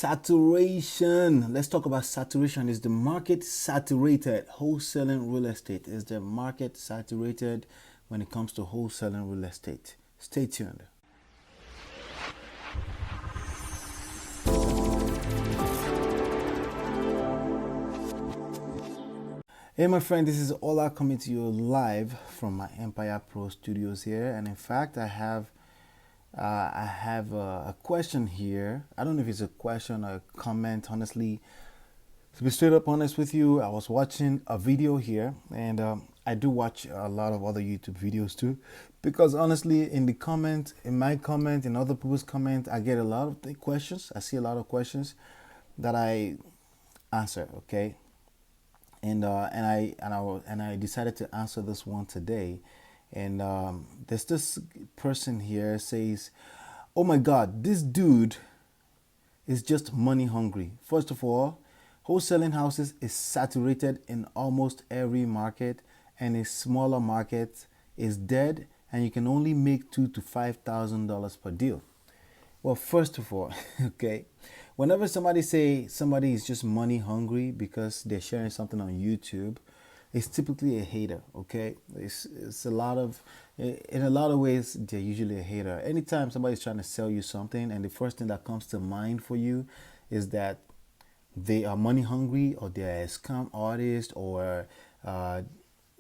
Saturation. Let's talk about saturation. Is the market saturated? Wholesaling real estate. Is the market saturated when it comes to wholesaling real estate? Stay tuned. Hey, my friend, this is Ola coming to you live from my Empire Pro Studios here. And in fact, I have a question here. I don't know if it's a question or a comment. Honestly, to be straight up honest with you, I was watching a video here, and I do watch a lot of other YouTube videos too, because honestly, in the comment, in my comment, in other people's comment, I get a lot of questions. I see a lot of questions that I answer. Okay, and I decided to answer this one today. And there's this person here says, "Oh my God, this dude is just money hungry." First of all, wholesaling houses is saturated in almost every market, and a smaller market is dead, and you can only make $2,000 to $5,000 per deal. Well, first of all, okay, whenever somebody say somebody is just money hungry because they're sharing something on YouTube, it's typically a hater. Okay, it's a lot of, in a lot of ways they're usually a hater. Anytime somebody's trying to sell you something, and the first thing that comes to mind for you is that they are money hungry, or they're a scam artist, or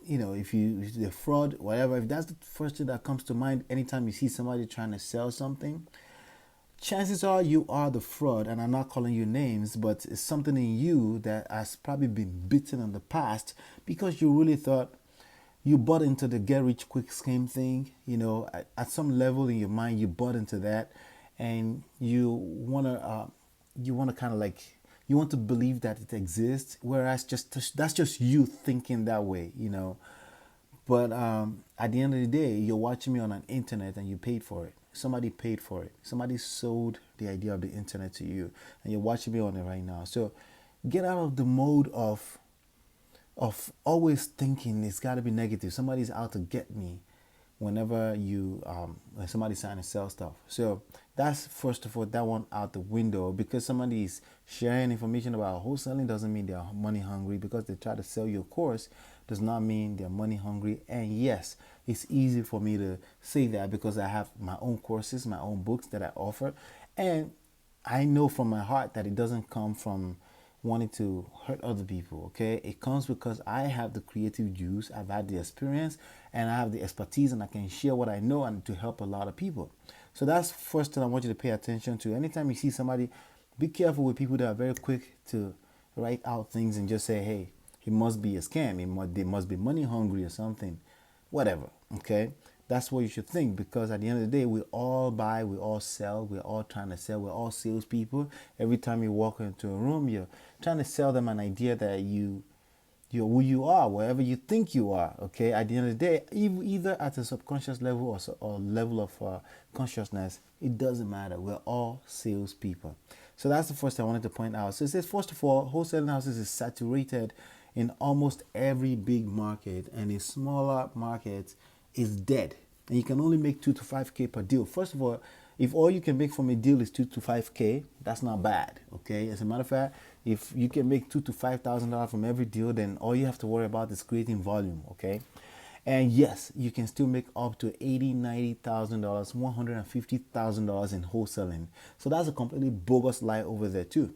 if they're fraud, whatever. If that's the first thing that comes to mind anytime you see somebody trying to sell something, chances are you are the fraud. And I'm not calling you names, but it's something in you that has probably been bitten in the past, because you really thought you bought into the get rich quick scheme thing. At some level in your mind, you bought into that, and you want to kind of like, you want to believe that it exists, whereas just that's just you thinking that way. But at the end of the day, you're watching me on an internet, and you paid for it. Somebody paid for it. Somebody sold the idea of the internet to you, and you're watching me on it right now. So get out of the mode of always thinking it's got to be negative. Somebody's out to get me whenever when somebody's trying to sell stuff. So that's, first of all, that one out the window. Because somebody is sharing information about wholesaling doesn't mean they're money hungry. Because they try to sell you a course does not mean they're money hungry. And yes, it's easy for me to say that because I have my own courses, my own books that I offer, and I know from my heart that it doesn't come from wanting to hurt other people. Okay, it comes because I have the creative juice, I've had the experience, and I have the expertise, and I can share what I know and to help a lot of people. So that's first thing I want you to pay attention to. Anytime you see somebody, be careful with people that are very quick to write out things and just say, "Hey, he must be a scam. They must be money hungry or something." Whatever. Okay, that's what you should think, because at the end of the day, we all buy, we all sell, we're all trying to sell, we're all salespeople. Every time you walk into a room, you're trying to sell them an idea that you're who you are, wherever you think you are. Okay, at the end of the day, either at a subconscious level or level of consciousness, it doesn't matter. We're all salespeople. So that's the first thing I wanted to point out. So it says, first of all, wholesaling houses is saturated in almost every big market, and in smaller markets is dead, and you can only make 2 to 5K per deal. First of all, if all you can make from a deal is 2 to 5K, that's not bad. Okay, as a matter of fact, if you can make $2,000 to $5,000 from every deal, then all you have to worry about is creating volume. Okay, and yes, you can still make up to $80,000, $90,000, $150,000 in wholesaling. So that's a completely bogus lie over there too.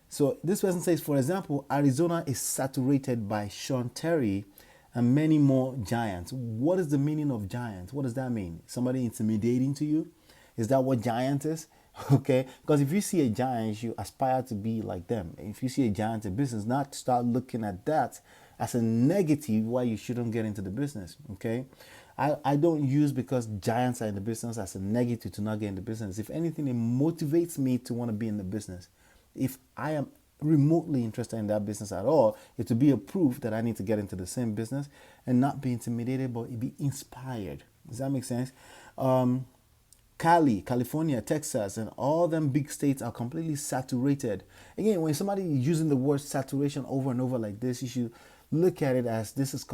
So this person says, for example, Arizona is saturated by Sean Terry and many more giants. What is the meaning of giants? What does that mean? Somebody intimidating to you? Is that what giant is? Okay, because if you see a giant, you aspire to be like them. If you see a giant in business, not start looking at that as a negative why you shouldn't get into the business. Okay, I don't use because giants are in the business as a negative to not get in the business. If anything, it motivates me to want to be in the business. If I am remotely interested in that business at all, it will be a proof that I need to get into the same business and not be intimidated, but be inspired. Does that make sense? Cali, California, Texas, and all them big states are completely saturated. Again, when somebody is using the word saturation over and over like this, you should look at it as this is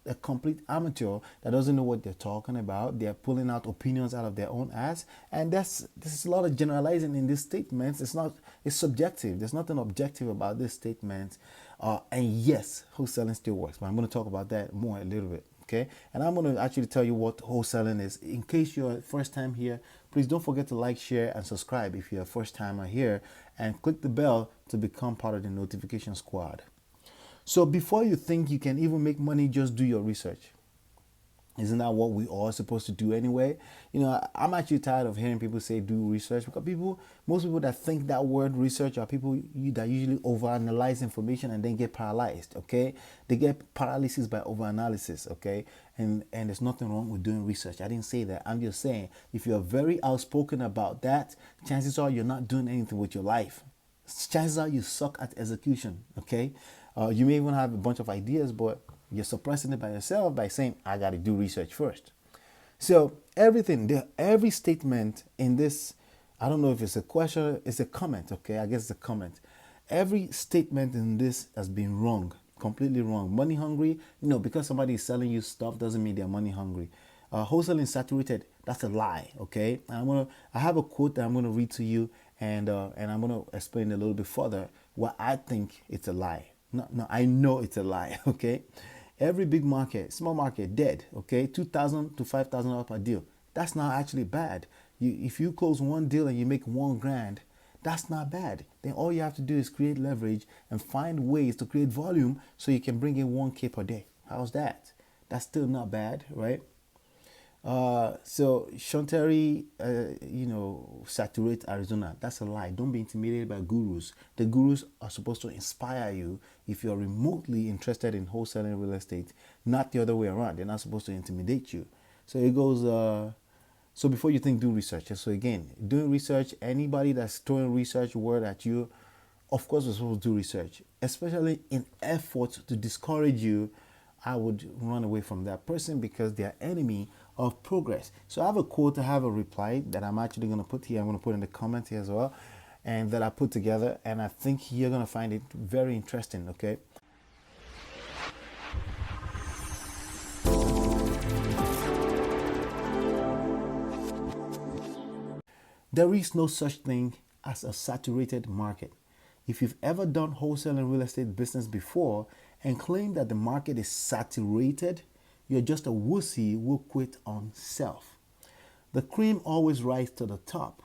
a complete amateur that doesn't know what they're talking about. They're pulling out opinions out of their own ass, and this is a lot of generalizing in these statements. It's subjective. There's nothing objective about this statement. And yes, wholesaling still works, but I'm going to talk about that more a little bit. Okay, and I'm going to actually tell you what wholesaling is. In case you're first time here, please don't forget to like, share, and subscribe if you're a first timer here, and click the bell to become part of the notification squad. So before you think you can even make money, just do your research. Isn't that what we all supposed to do anyway? I'm actually tired of hearing people say do research, because most people that think that word research are people that usually overanalyze information and then get paralyzed. Okay, they get paralysis by overanalysis. Okay, and there's nothing wrong with doing research. I didn't say that. I'm just saying if you're very outspoken about that, chances are you're not doing anything with your life. Chances are you suck at execution. Okay, you may even have a bunch of ideas, but you're suppressing it by yourself by saying, I got to do research first. So every statement in this, I don't know if it's a question, it's a comment, okay? I guess it's a comment. Every statement in this has been wrong, completely wrong. Money hungry, because somebody is selling you stuff doesn't mean they're money hungry. Wholesaling saturated, that's a lie, okay? And I have a quote that I'm going to read to you, and I'm going to explain a little bit further why I think it's a lie. No, I know it's a lie, okay? Every big market, small market, dead, okay? $2,000 to $5,000 per deal. That's not actually bad. If you close one deal and you make $1,000, that's not bad. Then all you have to do is create leverage and find ways to create volume so you can bring in 1K per day. How's that? That's still not bad, right? So Shantari, saturate Arizona. That's a lie. Don't be intimidated by gurus. The gurus are supposed to inspire you if you're remotely interested in wholesaling real estate, not the other way around. They're not supposed to intimidate you. So it goes, so before you think, do research. So again, doing research, anybody that's throwing research word at you, of course we're supposed to do research, especially in efforts to discourage you. I would run away from that person because they're enemy of progress. So I have a quote, I have a reply that I'm actually going to put here. I'm going to put in the comment here as well, and that I put together, and I think you're going to find it very interesting, okay? There is no such thing as a saturated market. If you've ever done wholesaling real estate business before and claim that the market is saturated, you're just a wussy who quit on self. The cream always rises to the top.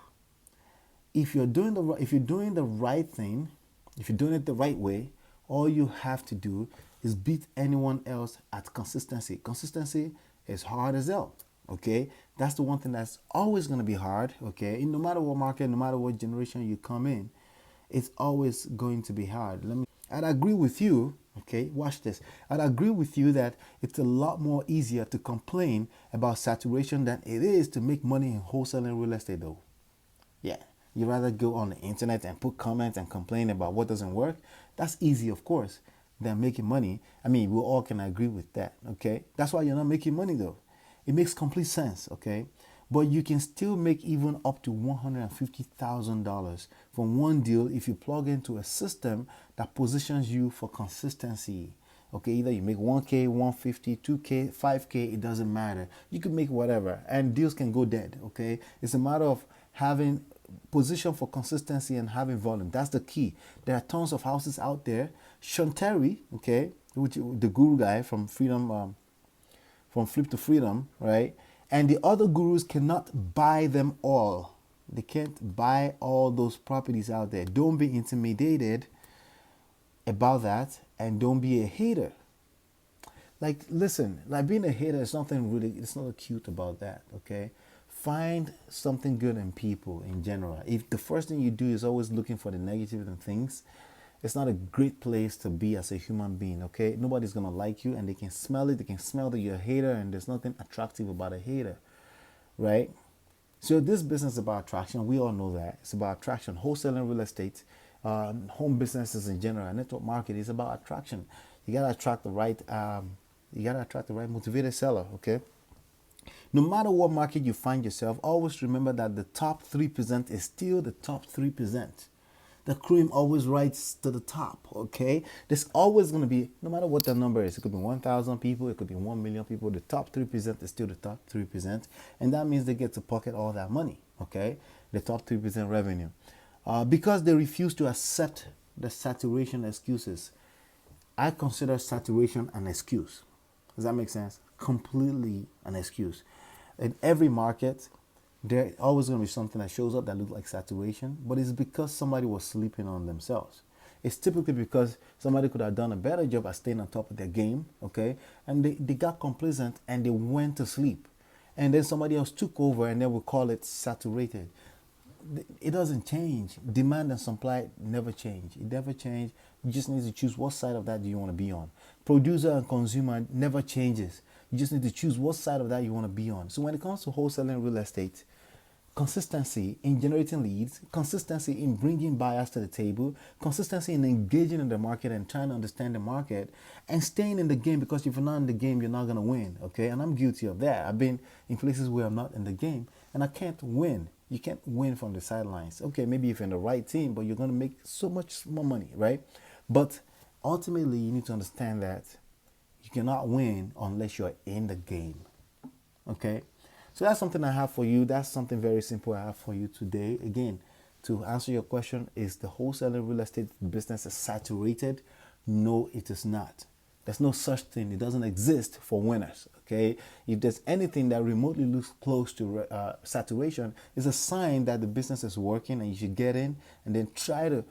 If you're doing the right thing, if you're doing it the right way, all you have to do is beat anyone else at consistency. Consistency is hard as hell. Okay, that's the one thing that's always going to be hard. Okay, no matter what market, no matter what generation you come in, it's always going to be hard. I'd agree with you. Okay, watch this. I'd agree with you that it's a lot more easier to complain about saturation than it is to make money in wholesaling real estate, though. Yeah, you rather go on the internet and put comments and complain about what doesn't work. That's easy, of course, than making money. I mean, we all can agree with that. Okay, that's why you're not making money, though. It makes complete sense, okay? But you can still make even up to $150,000 from one deal if you plug into a system that positions you for consistency. Okay, either you make 1K, 150, 2K, 5K, it doesn't matter. You can make whatever, and deals can go dead, okay? It's a matter of having position for consistency and having volume. That's the key. There are tons of houses out there. Shantari, okay, which the guru guy from Freedom, from Flip to Freedom, right? And the other gurus cannot buy them all. They can't buy all those properties out there. Don't be intimidated about that, and don't be a hater. Like, listen, like being a hater is nothing really, it's not cute about that, okay? Find something good in people in general. If the first thing you do is always looking for the negative in things, it's not a great place to be as a human being, okay? Nobody's gonna like you, and they can smell it. They can smell that you're a hater, and there's nothing attractive about a hater, right? So this business is about attraction. We all know that. It's about attraction. Wholesaling real estate, home businesses in general, network market is about attraction. You gotta attract the right, motivated seller, okay? No matter what market you find yourself, always remember that the top 3% is still the top 3%. The cream always rises to the top, okay? There's always going to be, no matter what the number is, it could be 1,000 people, it could be 1 million people, the top 3% is still the top 3%. And that means they get to pocket all that money, okay? The top 3% revenue. Because they refuse to accept the saturation excuses. I consider saturation an excuse. Does that make sense? Completely an excuse. In every market, there's always going to be something that shows up that looks like saturation, but it's because somebody was sleeping on themselves. It's typically because somebody could have done a better job at staying on top of their game, okay? And they got complacent and they went to sleep. And then somebody else took over and then we call it saturated. It doesn't change. Demand and supply never change. It never change. You just need to choose what side of that do you want to be on. Producer and consumer never changes. You just need to choose what side of that you want to be on. So when it comes to wholesaling real estate, consistency in generating leads, consistency in bringing buyers to the table, consistency in engaging in the market and trying to understand the market, and staying in the game, because if you're not in the game, you're not going to win, okay? And I'm guilty of that. I've been in places where I'm not in the game and I can't win. You can't win from the sidelines. Okay, maybe if you're in the right team, but you're going to make so much more money, right? But ultimately, you need to understand that you cannot win unless you're in the game, okay? So that's something I have for you. That's something very simple I have for you today. Again, to answer your question, is the wholesaling real estate business saturated? No, it is not. There's no such thing. It doesn't exist for winners, okay? If there's anything that remotely looks close to saturation, it's a sign that the business is working and you should get in and then try to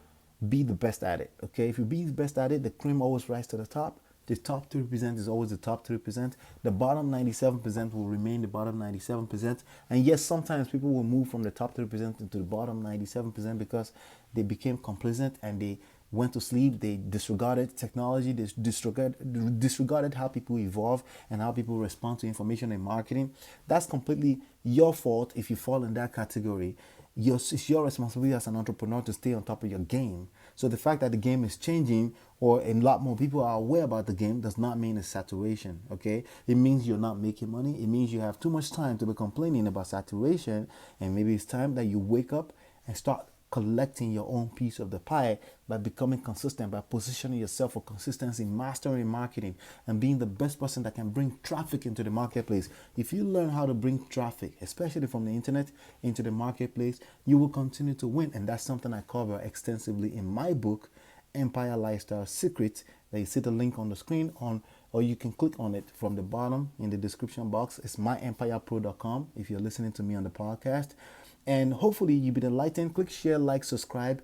be the best at it, okay? If you be the best at it, the cream always rises to the top. The top 3% is always the top 3%. The bottom 97% will remain the bottom 97%. And yes, sometimes people will move from the top 3% into the bottom 97% because they became complacent and they went to sleep. They disregarded technology. They disregarded how people evolve and how people respond to information and marketing. That's completely your fault if you fall in that category. It's your responsibility as an entrepreneur to stay on top of your game. So the fact that the game is changing or a lot more people are aware about the game does not mean it's saturation, okay? It means you're not making money. It means you have too much time to be complaining about saturation, and maybe it's time that you wake up and start collecting your own piece of the pie by becoming consistent, by positioning yourself for consistency, mastering marketing, and being the best person that can bring traffic into the marketplace. If you learn how to bring traffic, especially from the internet, into the marketplace, you will continue to win. And that's something I cover extensively in my book, Empire Lifestyle Secrets, that you see the link on the screen on, or you can click on it from the bottom in the description box. It's myempirepro.com if you're listening to me on the podcast. And hopefully you've been enlightened. Click share, like, subscribe.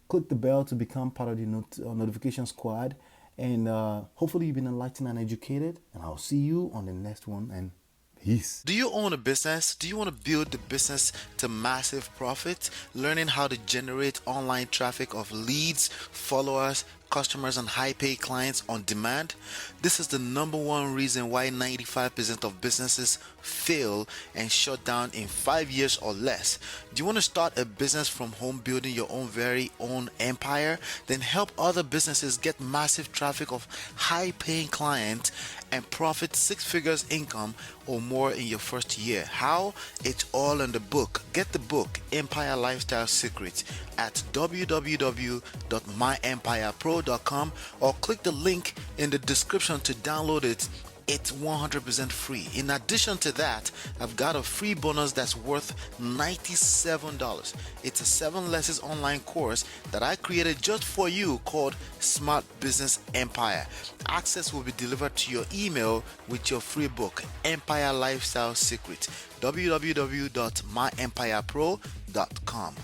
Click the bell to become part of the notification squad. And hopefully you've been enlightened and educated. And I'll see you on the next one. And peace. Do you own a business? Do you want to build the business to massive profit? Learning how to generate online traffic of leads, followers, customers, and high-paid clients on demand? This is the number one reason why 95% of businesses fail and shut down in 5 years or less. Do you want to start a business from home, building your own very own empire? Then help other businesses get massive traffic of high-paying clients and profit 6 figures income or more in your first year. How? It's all in the book. Get the book, Empire Lifestyle Secrets, at www.myempirepro.com or click the link in the description to download it. It's 100% free. In addition to that, I've got a free bonus that's worth $97. It's a 7 lessons online course that I created just for you called Smart Business Empire. Access will be delivered to your email with your free book, Empire Lifestyle Secrets, www.myempirepro.com.